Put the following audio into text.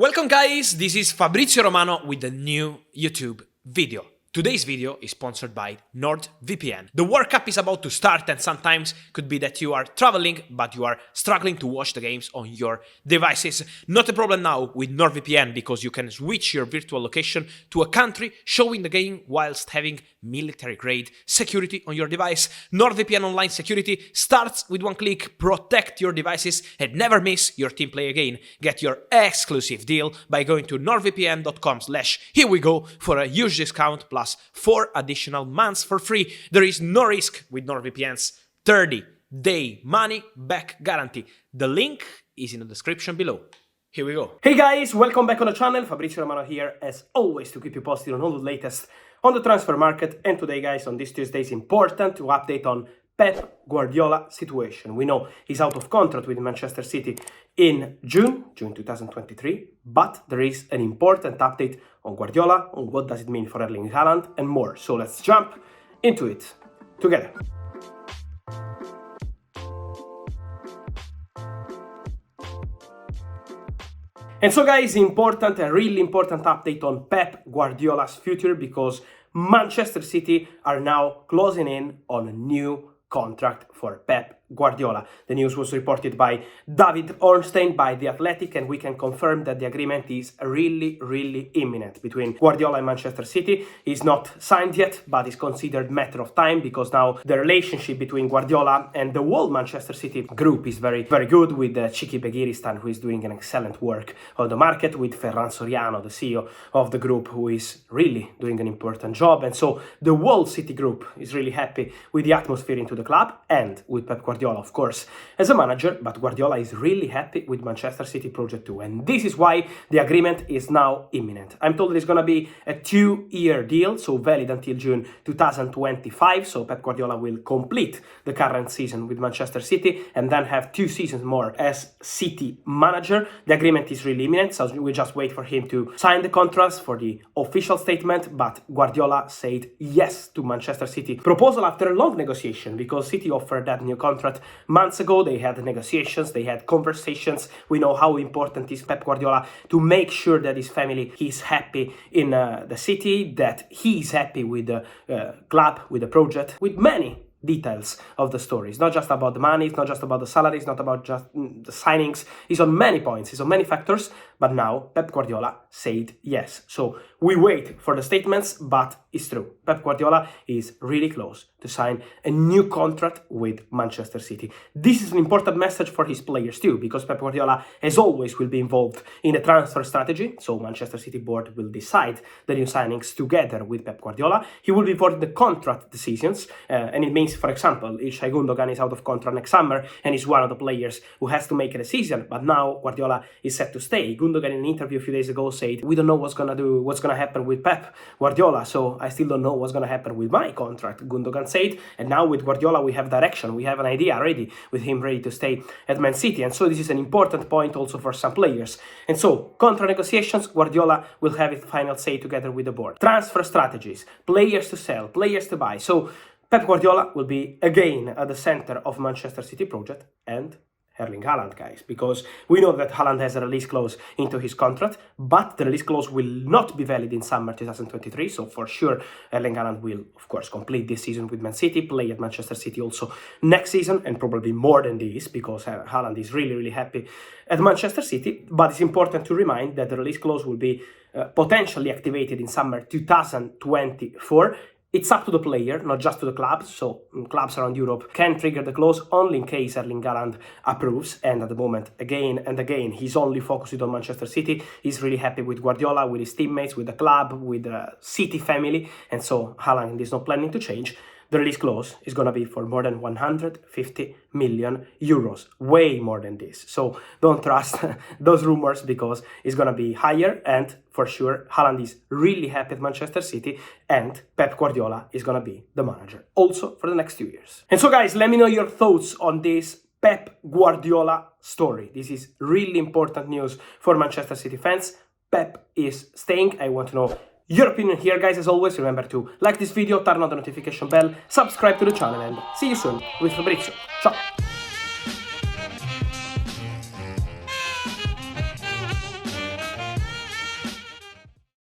Welcome guys, this is Fabrizio Romano with a new YouTube video. Today's video is sponsored by NordVPN. The World Cup is about to start and sometimes could be that you are traveling but you are struggling to watch the games on your devices. Not a problem now with NordVPN because you can switch your virtual location to a country showing the game whilst having military-grade security on your device. NordVPN online security starts with one click. Protect your devices and never miss your team play again. Get your exclusive deal by going to nordvpn.com/herewego for a huge discount plus 4 additional months for free. There is no risk with NordVPN's 30-day money-back guarantee. The link is in the description below. Here we go. Hey guys, welcome back on the channel. Fabrizio Romano here, as always, to keep you posted on all the latest on the transfer market. And today, guys, on this Tuesday, it's important to update on Pep Guardiola situation. We know he's out of contract with Manchester City in June 2023, but there is an important update on Guardiola, on what does it mean for Erling Haaland and more. So let's jump into it together. And so guys, a really important update on Pep Guardiola's future because Manchester City are now closing in on a new contract for Pep Guardiola. The news was reported by David Ornstein by The Athletic, and we can confirm that the agreement is really imminent between Guardiola and Manchester City. It's not signed yet, but it's considered matter of time because now the relationship between Guardiola and the whole Manchester City group is very good with Chiki Begiristan, who is doing an excellent work on the market, with Ferran Soriano, the CEO of the group, who is really doing an important job. And so the whole City group is really happy with the atmosphere into the club and with Pep Guardiola, of course, as a manager, but Guardiola is really happy with Manchester City project too, and this is why the agreement is now imminent. I'm told it's going to be a 2-year deal, so valid until June 2025, so Pep Guardiola will complete the current season with Manchester City and then have 2 seasons more as City manager. The agreement is really imminent, so we just wait for him to sign the contracts for the official statement, but Guardiola said yes to Manchester City proposal after a long negotiation because City offered that new contract months ago. They had negotiations, they had conversations. We know how important is Pep Guardiola to make sure that his family is happy in the city, that he's happy with the club, with the project, with many details of the story. It's not just about the money, it's not just about the salary, it's not about just the signings. It's on many points, it's on many factors, but now Pep Guardiola said yes. So we wait for the statements, but it's true. Pep Guardiola is really close to sign a new contract with Manchester City. This is an important message for his players too, because Pep Guardiola, as always, will be involved in the transfer strategy. So Manchester City board will decide the new signings together with Pep Guardiola. He will be involved in the contract decisions, and it means, for example, Ilkay Gundogan is out of contract next summer and is one of the players who has to make a decision, but now Guardiola is set to stay. Gundogan in an interview a few days ago said, we don't know what's gonna happen with Pep Guardiola, so I still don't know what's gonna happen with my contract, Gundogan said. And now with Guardiola we have direction, we have an idea already, with him ready to stay at Man City. And so this is an important point also for some players. And so contract negotiations, Guardiola will have his final say together with the board. Transfer strategies, players to sell, players to buy. So Pep Guardiola will be again at the center of Manchester City project, and Erling Haaland, guys, because we know that Haaland has a release clause into his contract, but the release clause will not be valid in summer 2023, so for sure Erling Haaland will, of course, complete this season with Man City, play at Manchester City also next season, and probably more than this, because Haaland is really happy at Manchester City. But it's important to remind that the release clause will be potentially activated in summer 2024. It's up to the player, not just to the clubs, so clubs around Europe can trigger the clause only in case Erling Haaland approves, and at the moment, again and again, he's only focused on Manchester City. He's really happy with Guardiola, with his teammates, with the club, with the City family, and so Haaland is not planning to change. The release clause is going to be for more than 150 million euros, way more than this. So don't trust those rumors because it's going to be higher, and for sure Haaland is really happy at Manchester City and Pep Guardiola is going to be the manager also for the next 2 years. And so guys, let me know your thoughts on this Pep Guardiola story. This is really important news for Manchester City fans. Pep is staying. I want to know your opinion here, guys. As always, remember to like this video, turn on the notification bell, subscribe to the channel, and see you soon with Fabrizio. Ciao!